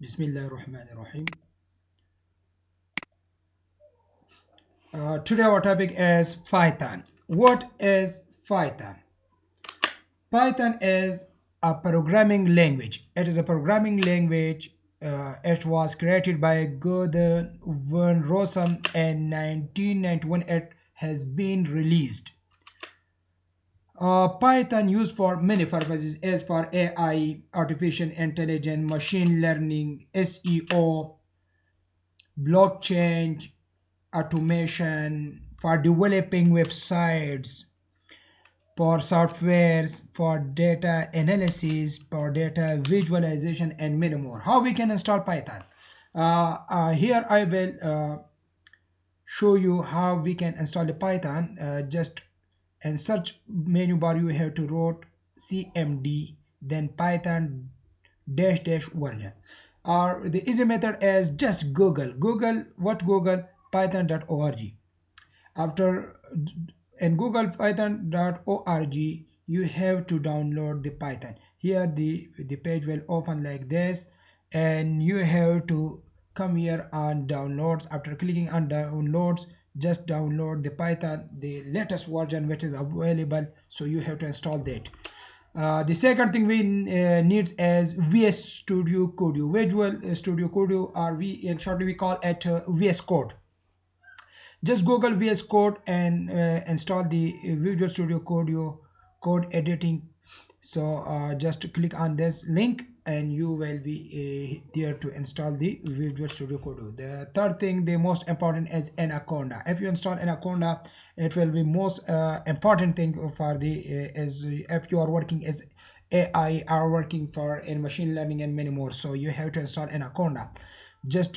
Bismillahirrahmanirrahim. Today our topic is Python. What is Python? Python is a programming language. It is a programming language. It was created by Gordon van Rossum in 1991. It has been released. Python used for many purposes as for AI, artificial intelligence, machine learning, SEO, blockchain, automation, for developing websites, for softwares, for data analysis, for data visualization, and many more. How we can install Python? Here I will show you how we can install the Python. Just in search menu bar you have to write cmd then python dash dash version, or the easy method is just google python.org. After in google python.org you have to download the Python. Here the page will open like this, and you have to come here on downloads. After clicking on downloads, just download the Python, the latest version which is available, so you have to install that. The second thing we need is VS Studio Code, Visual Studio Code, or we in short we call it VS Code. Just google VS Code and install the Visual Studio code editing. So just click on this link and you will be there to install the Visual Studio Code. The third thing, the most important, is ANNACONDA. If you install ANNACONDA, it will be most important thing for the is if you are working as AI, are working for in machine learning and many more. So you have to install ANNACONDA. Just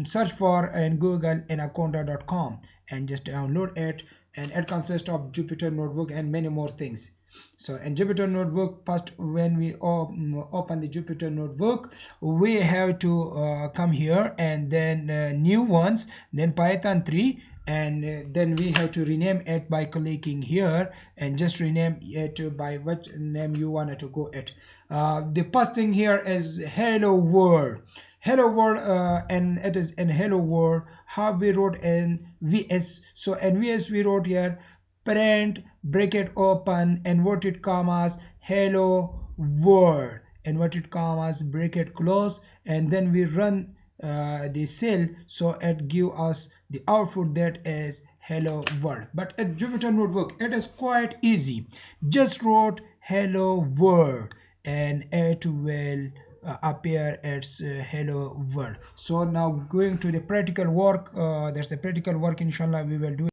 search for in Google anaconda.com and just download it, and it consists of Jupyter notebook and many more things. So in Jupyter notebook, first when we open the Jupyter notebook, we have to come here and then new ones, then Python 3, and then we have to rename it by clicking here and just rename it by what name you wanted to go it. The first thing here is hello world. Hello world, and it is in hello world how we wrote in VS. So in VS we wrote here parent bracket open inverted commas hello world inverted commas bracket close, and then we run the cell, so it give us the output that is hello world. But at Jupyter notebook it is quite easy. Just wrote hello world and it will appear as hello world. So now going to the practical work, there's the practical work inshallah we will do.